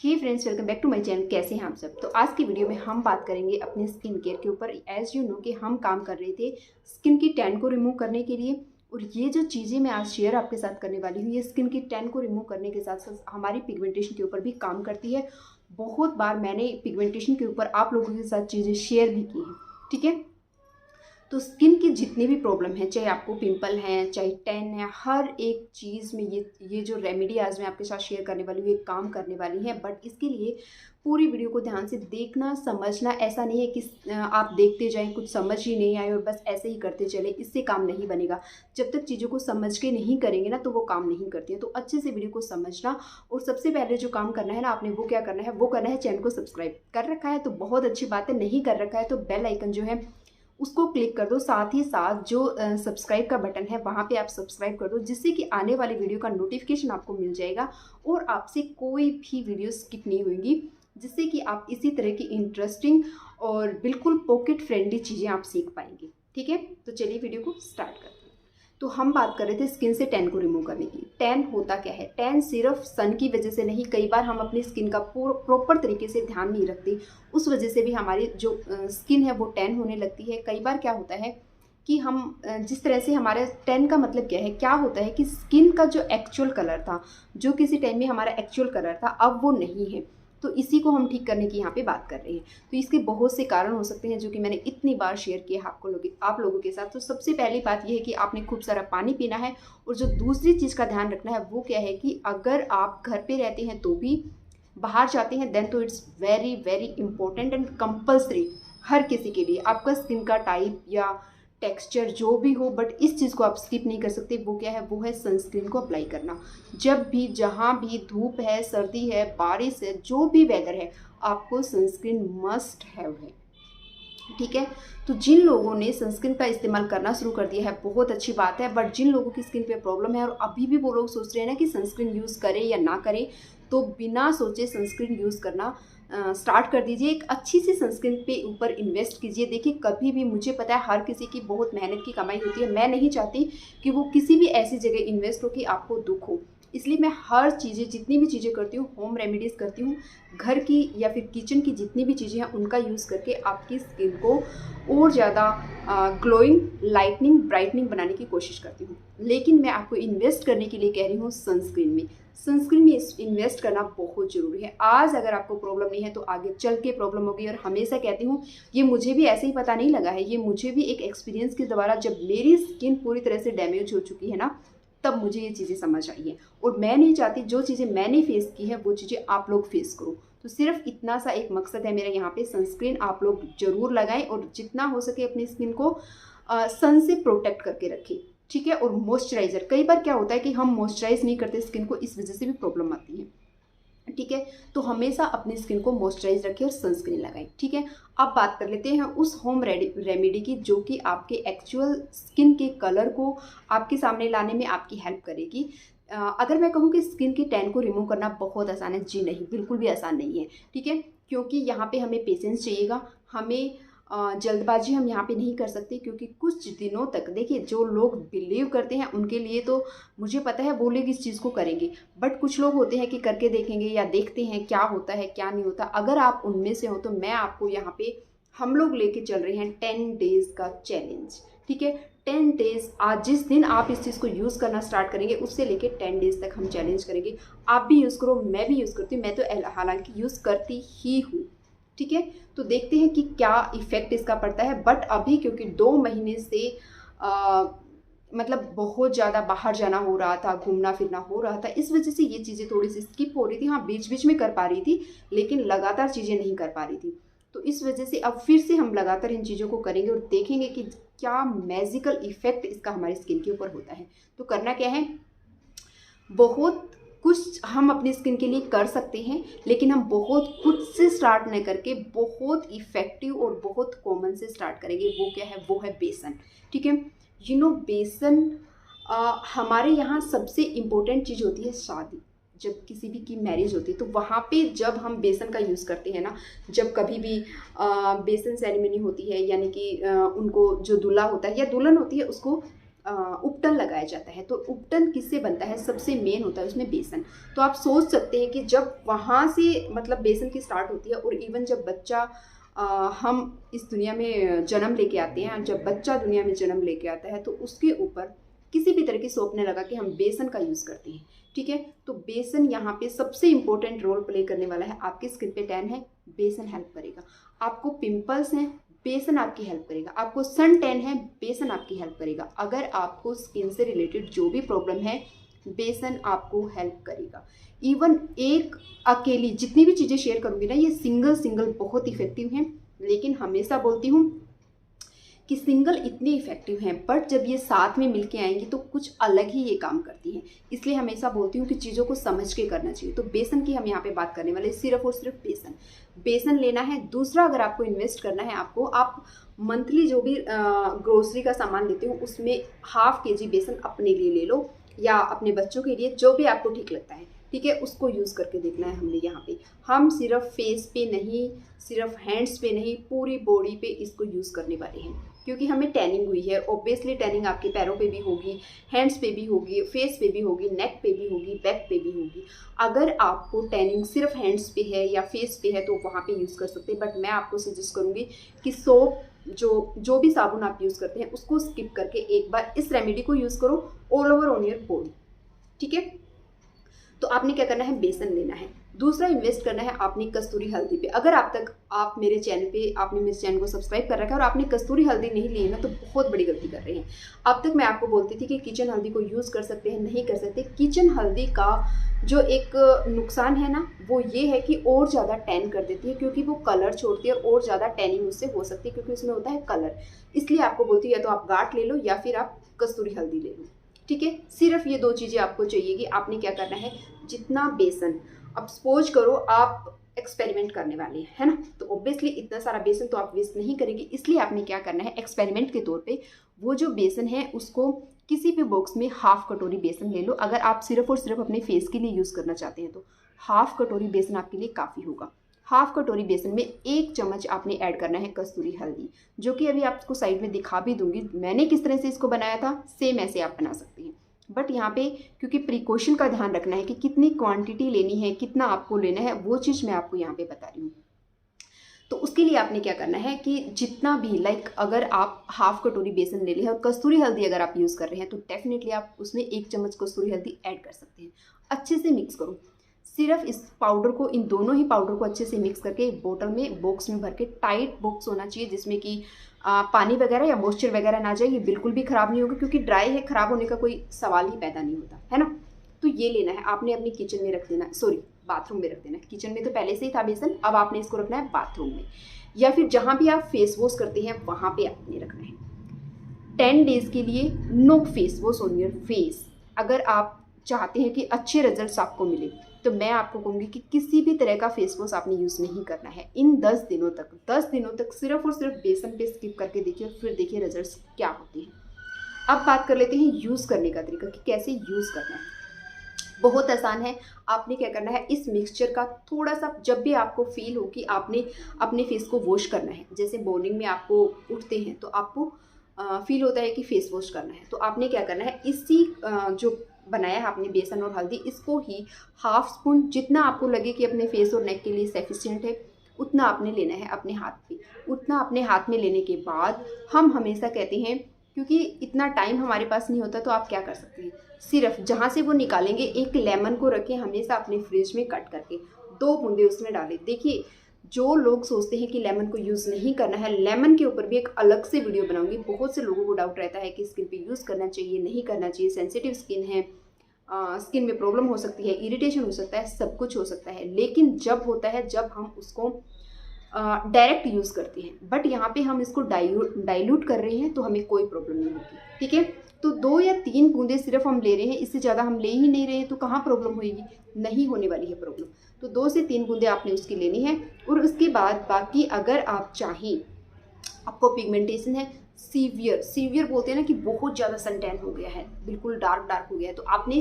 Hey friends, welcome back to my channel. कैसे हैं आप सब। तो आज की वीडियो में हम बात करेंगे अपने स्किन केयर के ऊपर। एज यू नो कि हम काम कर रहे थे स्किन की टैन को रिमूव करने के लिए, और ये जो चीज़ें मैं आज शेयर आपके साथ करने वाली हूँ, ये स्किन की टैन को रिमूव करने के साथ साथ हमारी पिगमेंटेशन के ऊपर भी काम करती है। बहुत बार मैंने पिगमेंटेशन के ऊपर आप लोगों के साथ चीज़ें शेयर भी की हैं, ठीक है। तो स्किन की जितनी भी प्रॉब्लम है, चाहे आपको पिंपल हैं, चाहे टैन है, हर एक चीज़ में ये जो रेमेडी आज मैं आपके साथ शेयर करने वाली हूँ, ये काम करने वाली है। बट इसके लिए पूरी वीडियो को ध्यान से देखना, समझना। ऐसा नहीं है कि आप देखते जाएं, कुछ समझ ही नहीं आए और बस ऐसे ही करते चले, इससे काम नहीं बनेगा। जब तक चीज़ों को समझ के नहीं करेंगे ना, तो वो काम नहीं करती हैं। तो अच्छे से वीडियो को समझना। और सबसे पहले जो काम करना है ना आपने, वो क्या करना है, वो करना है चैनल को सब्सक्राइब कर रखा है तो बहुत अच्छी बात है, नहीं कर रखा है तो बेल आइकन जो है उसको क्लिक कर दो। साथ ही साथ जो सब्सक्राइब का बटन है वहाँ पे आप सब्सक्राइब कर दो, जिससे कि आने वाली वीडियो का नोटिफिकेशन आपको मिल जाएगा और आपसे कोई भी वीडियो स्किप नहीं होगी, जिससे कि आप इसी तरह की इंटरेस्टिंग और बिल्कुल पॉकेट फ्रेंडली चीज़ें आप सीख पाएंगे, ठीक है। तो चलिए वीडियो को स्टार्ट करते हैं। तो हम बात कर रहे थे स्किन से टैन को रिमूव करने की। टैन होता क्या है? टैन सिर्फ सन की वजह से नहीं, कई बार हम अपनी स्किन का प्रॉपर तरीके से ध्यान नहीं रखते, उस वजह से भी हमारी जो स्किन है वो टैन होने लगती है। कई बार क्या होता है कि हम जिस तरह से हमारे टैन का मतलब क्या है, क्या होता है कि स्किन का जो एक्चुअल कलर था, जो किसी टाइम में हमारा एक्चुअल कलर था, अब वो नहीं है। तो इसी को हम ठीक करने की यहाँ पे बात कर रहे हैं। तो इसके बहुत से कारण हो सकते हैं, जो कि मैंने इतनी बार शेयर किया है आप लोगों के साथ। तो सबसे पहली बात यह है कि आपने खूब सारा पानी पीना है। और जो दूसरी चीज़ का ध्यान रखना है वो क्या है कि अगर आप घर पे रहते हैं तो भी, बाहर जाते हैं देन, तो it's very very important and compulsory हर किसी के लिए। आपका स्किन का टाइप या टेक्सचर जो भी हो, बट इस चीज़ को आप स्किप नहीं कर सकते। वो क्या है, वो है सनस्क्रीन को अप्लाई करना। जब भी, जहाँ भी धूप है, सर्दी है, बारिश है, जो भी वेदर है, आपको सनस्क्रीन मस्ट हैव है, ठीक है। तो जिन लोगों ने सनस्क्रीन का इस्तेमाल करना शुरू कर दिया है, बहुत अच्छी बात है। बट जिन लोगों की स्किन पे प्रॉब्लम है और अभी भी वो लोग सोच रहे हैं ना कि सनस्क्रीन यूज़ करें या ना करें, तो बिना सोचे सनस्क्रीन यूज़ करना स्टार्ट कर दीजिए। एक अच्छी सी सनस्क्रीन पे ऊपर इन्वेस्ट कीजिए। देखिए, कभी भी, मुझे पता है हर किसी की बहुत मेहनत की कमाई होती है, मैं नहीं चाहती कि वो किसी भी ऐसी जगह इन्वेस्ट हो कि आपको दुख हो। इसलिए मैं हर चीज़ें, जितनी भी चीज़ें करती हूँ, होम रेमेडीज़ करती हूँ, घर की या फिर किचन की जितनी भी चीज़ें हैं उनका यूज़ करके आपकी स्किन को और ज़्यादा ग्लोइंग, लाइटनिंग, ब्राइटनिंग बनाने की कोशिश करती हूँ। लेकिन मैं आपको इन्वेस्ट करने के लिए कह रही हूँ सनस्क्रीन में। सनस्क्रीन में इन्वेस्ट करना बहुत ज़रूरी है। आज अगर आपको प्रॉब्लम नहीं है तो आगे चल के प्रॉब्लम होगी। और हमेशा कहती हूँ, ये मुझे भी ऐसे ही पता नहीं लगा है, ये मुझे भी एक एक्सपीरियंस के द्वारा, जब मेरी स्किन पूरी तरह से डैमेज हो चुकी है ना, तब मुझे ये चीज़ें समझ आई है। और मैं नहीं चाहती जो चीज़ें मैंने फेस की है वो चीज़ें आप लोग फेस करो। तो सिर्फ इतना सा एक मकसद है मेरा यहाँ पे, सनस्क्रीन आप लोग जरूर लगाएं और जितना हो सके अपनी स्किन को सन से प्रोटेक्ट करके रखें, ठीक है। और मॉइस्चराइज़र, कई बार क्या होता है कि हम मॉइस्चराइज नहीं करते स्किन को, इस वजह से भी प्रॉब्लम आती है, ठीक है। तो हमेशा अपनी स्किन को मॉइस्चराइज रखें और सनस्क्रीन लगाएं, ठीक है। अब बात कर लेते हैं उस होम रेमेडी की, जो कि आपके एक्चुअल स्किन के कलर को आपके सामने लाने में आपकी हेल्प करेगी। अगर मैं कहूँ कि स्किन की टैन को रिमूव करना बहुत आसान है, जी नहीं, बिल्कुल भी आसान नहीं है, ठीक है। क्योंकि यहाँ पे हमें पेशेंस चाहिएगा, हमें जल्दबाजी हम यहाँ पे नहीं कर सकते। क्योंकि कुछ दिनों तक, देखिए, जो लोग बिलीव करते हैं उनके लिए तो मुझे पता है वो लोग इस चीज़ को करेंगे। बट कुछ लोग होते हैं कि करके देखेंगे या देखते हैं क्या होता है क्या नहीं होता। अगर आप उनमें से हो तो मैं आपको यहाँ पे, हम लोग लेके चल रहे हैं 10 डेज़ का चैलेंज, ठीक है। 10 डेज़, आज जिस दिन आप इस चीज़ को यूज़ करना स्टार्ट करेंगे उससे लेके 10 डेज़ तक हम चैलेंज करेंगे। आप भी यूज़ करो, मैं भी यूज़ करती हूँ, मैं तो हालांकि यूज़ करती ही हूँ, ठीक है। तो देखते हैं कि क्या इफ़ेक्ट इसका पड़ता है। बट अभी क्योंकि 2 महीने से मतलब बहुत ज़्यादा बाहर जाना हो रहा था, घूमना फिरना हो रहा था, इस वजह से ये चीज़ें थोड़ी सी स्किप हो रही थी। हाँ, बीच बीच में कर पा रही थी, लेकिन लगातार चीज़ें नहीं कर पा रही थी। तो इस वजह से अब फिर से हम लगातार इन चीज़ों को करेंगे और देखेंगे कि क्या मैजिकल इफ़ेक्ट इसका हमारी स्किन के ऊपर होता है। तो करना क्या है, बहुत कुछ हम अपनी स्किन के लिए कर सकते हैं, लेकिन हम बहुत खुद से स्टार्ट नहीं करके बहुत इफ़ेक्टिव और बहुत कॉमन से स्टार्ट करेंगे। वो क्या है, वो है बेसन, ठीक है। बेसन हमारे यहाँ सबसे इम्पोर्टेंट चीज़ होती है शादी। जब किसी भी की मैरिज होती है तो वहाँ पे जब हम बेसन का यूज़ करते हैं ना, जब कभी भी बेसन सेरेमनी होती है, यानी कि उनको जो दूल्हा होता है या दुल्हन होती है उसको उपटन लगाया जाता है। तो उपटन किससे बनता है, सबसे मेन होता है उसमें बेसन। तो आप सोच सकते हैं कि जब वहाँ से मतलब बेसन की स्टार्ट होती है, और इवन जब बच्चा हम इस दुनिया में जन्म लेके आते हैं, जब बच्चा दुनिया में जन्म लेके आता है तो उसके ऊपर किसी भी तरह की सोप ने लगा के हम बेसन का यूज़ करते हैं। ठीक है, तो बेसन यहाँ पे सबसे इंपॉर्टेंट रोल प्ले करने वाला है। आपकी स्किन पे टैन है, बेसन हेल्प करेगा। आपको पिंपल्स हैं, बेसन आपकी हेल्प करेगा। आपको सन टैन है, बेसन आपकी हेल्प करेगा। अगर आपको स्किन से रिलेटेड जो भी प्रॉब्लम है, बेसन आपको हेल्प करेगा। इवन एक अकेली जितनी भी चीज़ें शेयर करूँगी ना, ये सिंगल बहुत इफेक्टिव हैं, लेकिन हमेशा बोलती हूँ कि सिंगल इतने इफेक्टिव हैं, बट जब ये साथ में मिलके आएंगी तो कुछ अलग ही ये काम करती हैं। इसलिए हमेशा बोलती हूँ कि चीज़ों को समझ के करना चाहिए। तो बेसन की हम यहाँ पे बात करने वाले, सिर्फ और सिर्फ बेसन लेना है। दूसरा, अगर आपको इन्वेस्ट करना है, आप मंथली जो भी ग्रोसरी का सामान लेते हो उसमें ½ kg बेसन अपने लिए ले लो, या अपने बच्चों के लिए, जो भी आपको ठीक लगता है। ठीक है, उसको यूज़ करके देखना है हमने यहाँ पे। हम सिर्फ फेस पे नहीं, सिर्फ हैंड्स पे नहीं, पूरी बॉडी पे इसको यूज़ करने वाले हैं, क्योंकि हमें टैनिंग हुई है। ऑब्वियसली टैनिंग आपके पैरों पे भी होगी, हैंड्स पे भी होगी, फेस पे भी होगी, नेक पे भी होगी, बैक पे भी होगी। अगर आपको टैनिंग सिर्फ हैंड्स पे है या फेस पे है तो वहाँ पे यूज़ कर सकते हैं, बट मैं आपको सजेस्ट करूँगी कि सोप जो भी साबुन आप यूज़ करते हैं उसको स्किप करके एक बार इस रेमेडी को यूज़ करो all over on your body. ठीक है, तो आपने क्या करना है, बेसन लेना है। दूसरा, इन्वेस्ट करना है आपने कस्तूरी हल्दी पे। अगर आपने मेरे चैनल को सब्सक्राइब कर रखा है और आपने कस्तूरी हल्दी नहीं ली है ना, तो बहुत बड़ी गलती कर रहे हैं। अब तक मैं आपको बोलती थी कि किचन हल्दी को यूज़ कर सकते हैं, नहीं कर सकते। किचन हल्दी का जो एक नुकसान है ना, वो ये है कि और ज़्यादा टैन कर देती है, क्योंकि वो कलर छोड़ती है और ज़्यादा टैनिंग उससे हो सकती है, क्योंकि उसमें होता है कलर। इसलिए आपको बोलती है या तो आप गांठ ले लो या फिर आप कस्तूरी हल्दी ले लो। ठीक है, सिर्फ ये 2 चीज़ें आपको चाहिए। कि आपने क्या करना है, जितना बेसन, अब सपोज करो आप एक्सपेरिमेंट करने वाले हैं, है ना, तो ऑब्वियसली इतना सारा बेसन तो आप वेस्ट नहीं करेंगे। इसलिए आपने क्या करना है, एक्सपेरिमेंट के तौर पे वो जो बेसन है उसको किसी भी बॉक्स में ½ कटोरी बेसन ले लो। अगर आप सिर्फ और सिर्फ अपने फेस के लिए यूज़ करना चाहते हैं तो ½ कटोरी बेसन आपके लिए काफ़ी होगा। ½ कटोरी बेसन में 1 चम्मच आपने ऐड करना है कस्तूरी हल्दी, जो कि अभी आपको साइड में दिखा भी दूंगी मैंने किस तरह से इसको बनाया था। सेम ऐसे आप बना सकते हैं, बट यहाँ पे क्योंकि प्रिकॉशन का ध्यान रखना है कि कितनी क्वांटिटी लेनी है, कितना आपको लेना है, वो चीज़ मैं आपको यहाँ पे बता रही हूँ। तो उसके लिए आपने क्या करना है कि जितना भी अगर आप ½ कटोरी बेसन ले लिया और कस्तूरी हल्दी अगर आप यूज़ कर रहे हैं तो डेफिनेटली आप उसमें 1 चम्मच कस्तूरी हल्दी ऐड कर सकते हैं। अच्छे से मिक्स करो। सिर्फ इस पाउडर को, इन दोनों ही पाउडर को अच्छे से मिक्स करके एक बोतल में, बॉक्स में भर के, टाइट बॉक्स होना चाहिए जिसमें कि पानी वगैरह या मॉइस्चर वगैरह ना जाए। ये बिल्कुल भी ख़राब नहीं होगा, क्योंकि ड्राई है, ख़राब होने का कोई सवाल ही पैदा नहीं होता, है ना। तो ये लेना है आपने, अपनी किचन में रख देना, सॉरी बाथरूम में रख देना। किचन में तो पहले से ही था बेसन, अब आपने इसको रखना है बाथरूम में, या फिर जहाँ भी आप फेस वॉश करते हैं वहाँ पे आपने रखना है। 10 डेज़ के लिए no face wash on your face. अगर आप चाहते हैं कि अच्छे रिजल्ट्स आपको मिले तो मैं आपको कहूँगी कि किसी भी तरह का फेस वॉश आपने यूज़ नहीं करना है इन 10 दिनों तक सिर्फ और सिर्फ बेसन पे स्किप करके देखिए, फिर देखिए रिजल्ट्स क्या होते हैं। अब बात कर लेते हैं यूज़ करने का तरीका कि कैसे यूज़ करना है। बहुत आसान है। आपने क्या करना है, इस मिक्सचर का थोड़ा सा, जब भी आपको फील हो कि आपने अपने फेस को वॉश करना है, जैसे मॉर्निंग में आपको उठते हैं तो आपको फील होता है कि फेस वॉश करना है, तो आपने क्या करना है, इसी जो बनाया है आपने बेसन और हल्दी, इसको ही ½ स्पून, जितना आपको लगे कि अपने फेस और नेक के लिए सफिशिएंट है उतना आपने लेना है अपने हाथ पे। उतना अपने हाथ में लेने के बाद हम हमेशा कहते हैं, क्योंकि इतना टाइम हमारे पास नहीं होता, तो आप क्या कर सकते हैं, सिर्फ जहाँ से वो निकालेंगे एक लेमन को रखें हमेशा अपने फ्रिज में कट करके, 2 बूंदे उसमें डालें। देखिए, जो लोग सोचते हैं कि लेमन को यूज़ नहीं करना है, लेमन के ऊपर भी एक अलग से वीडियो बनाऊंगी। बहुत से लोगों को डाउट रहता है कि स्किन पे यूज़ करना चाहिए, नहीं करना चाहिए, सेंसिटिव स्किन है, स्किन में प्रॉब्लम हो सकती है, इरिटेशन हो सकता है, सब कुछ हो सकता है। लेकिन जब होता है जब हम उसको डायरेक्ट यूज़ करते हैं, बट यहाँ पे हम इसको डाइल्यूट कर रहे हैं तो हमें कोई प्रॉब्लम नहीं होगी। ठीक है, तो 2 या 3 बूंदे सिर्फ हम ले रहे हैं, इससे ज़्यादा हम ले ही नहीं रहे हैं, तो कहाँ प्रॉब्लम होएगी, नहीं होने वाली है प्रॉब्लम। तो 2 से 3 बूंदे आपने उसकी लेनी है। और उसके बाद बाकी, अगर आप चाहें, आपको पिगमेंटेशन है, सीवियर बोलते हैं ना कि बहुत ज़्यादा सन टैन हो गया है, बिल्कुल डार्क हो गया है, तो आपने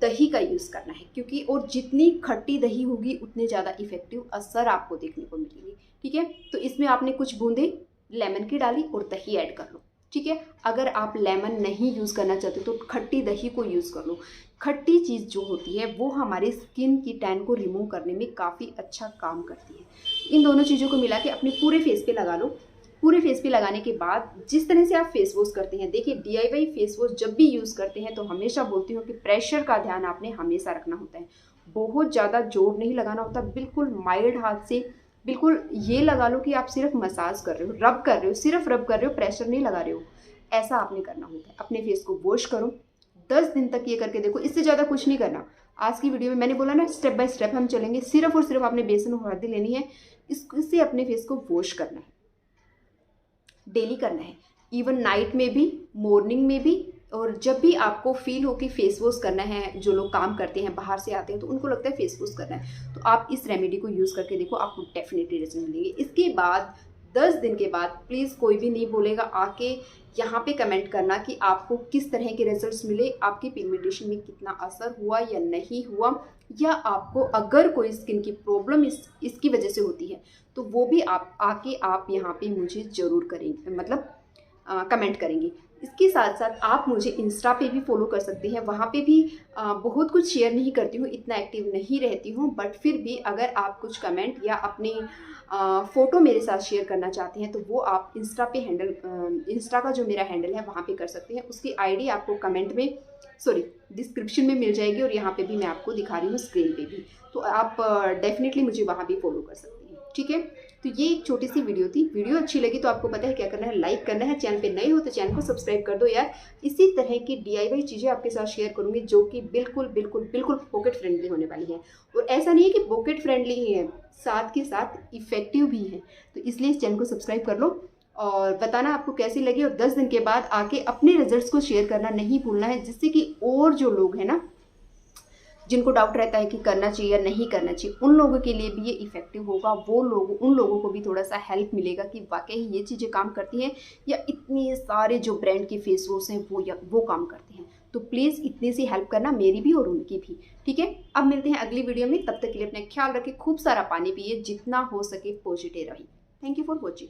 दही का यूज़ करना है, क्योंकि और जितनी खट्टी दही होगी उतने ज़्यादा इफेक्टिव असर आपको देखने को मिलेंगे। ठीक है, तो इसमें आपने कुछ बूंदे लेमन की डाली और दही ऐड कर लो। ठीक है। अगर आप लेमन नहीं यूज़ करना चाहते तो खट्टी दही को यूज़ कर लो। खट्टी चीज़ जो होती है वो हमारे स्किन की टैन को रिमूव करने में काफ़ी अच्छा काम करती है। इन दोनों चीज़ों को मिला के अपने पूरे फेस पे लगा लो। पूरे फेस पे लगाने के बाद जिस तरह से आप फेस वॉश करते हैं, देखिए DIY फेस वॉश जब भी यूज़ करते हैं तो हमेशा बोलती हूँ कि प्रेशर का ध्यान आपने हमेशा रखना होता है। बहुत ज़्यादा जोर नहीं लगाना होता, बिल्कुल माइल्ड हाथ से, बिल्कुल ये लगा लो कि आप सिर्फ मसाज कर रहे हो, रब कर रहे हो, सिर्फ रब कर रहे हो, प्रेशर नहीं लगा रहे हो। ऐसा आपने करना होता है। अपने फेस को वॉश करो, 10 दिन तक ये करके देखो, इससे ज़्यादा कुछ नहीं करना। आज की वीडियो में मैंने बोला ना, स्टेप बाय स्टेप हम चलेंगे। सिर्फ और सिर्फ आपने बेसन और हल्दी लेनी है, इससे अपने फेस को वॉश करना है, डेली करना है, इवन नाइट में भी, मॉर्निंग में भी। और जब भी आपको फील हो कि फेस वॉश करना है, जो लोग काम करते हैं बाहर से आते हैं तो उनको लगता है फेस वॉश करना है, तो आप इस रेमेडी को यूज़ करके देखो, आपको डेफिनेटली रिजल्ट मिलेंगे। इसके बाद 10 दिन के बाद प्लीज़ कोई भी नहीं बोलेगा, आके यहाँ पे कमेंट करना कि आपको किस तरह के रिजल्ट्स मिले, आपकी पिगमेंटेशन में कितना असर हुआ या नहीं हुआ, या आपको अगर कोई स्किन की प्रॉब्लम इसकी वजह से होती है तो वो भी आप आके आप यहाँ पे मुझे ज़रूर करेंगे, मतलब कमेंट करेंगे। इसके साथ साथ आप मुझे इंस्टा पे भी फॉलो कर सकते हैं। वहाँ पे भी बहुत कुछ शेयर नहीं करती हूँ, इतना एक्टिव नहीं रहती हूँ, बट फिर भी अगर आप कुछ कमेंट या अपनी फ़ोटो मेरे साथ शेयर करना चाहते हैं तो वो आप इंस्टा पे इंस्टा का जो मेरा हैंडल है वहाँ पे कर सकते हैं। उसकी आईडी आपको कमेंट में, सॉरी, डिस्क्रिप्शन में मिल जाएगी, और यहाँ पे भी मैं आपको दिखा रही हूँ स्क्रीन पे भी, तो आप डेफिनेटली मुझे वहाँ भी फॉलो कर सकते हैं, ठीक है। तो ये एक छोटी सी वीडियो थी। वीडियो अच्छी लगी तो आपको पता है क्या करना है, लाइक करना है। चैनल पे नए हो तो चैनल को सब्सक्राइब कर दो यार। इसी तरह की DIY चीज़ें आपके साथ शेयर करूँगी जो कि बिल्कुल बिल्कुल बिल्कुल पॉकेट फ्रेंडली होने वाली हैं। और ऐसा नहीं है कि पॉकेट फ्रेंडली ही है, साथ के साथ इफ़ेक्टिव भी है। तो इसलिए इस चैनल को सब्सक्राइब कर लो और बताना आपको कैसी लगी, और 10 दिन के बाद आके अपने रिजल्ट्स को शेयर करना नहीं भूलना है, जिससे कि और जो लोग हैं ना, जिनको डाउट रहता है कि करना चाहिए या नहीं करना चाहिए, उन लोगों के लिए भी ये इफेक्टिव होगा। उन लोगों को भी थोड़ा सा हेल्प मिलेगा कि वाकई ये चीज़ें काम करती हैं, या इतने सारे जो ब्रांड के फेस वॉश हैं वो काम करते हैं। तो प्लीज़ इतनी सी हेल्प करना, मेरी भी और उनकी भी, ठीक है। अब मिलते हैं अगली वीडियो में, तब तक के लिए अपना ख्याल रखें, खूब सारा पानी पिए, जितना हो सके पॉजिटिव रहिए। Thank you for watching.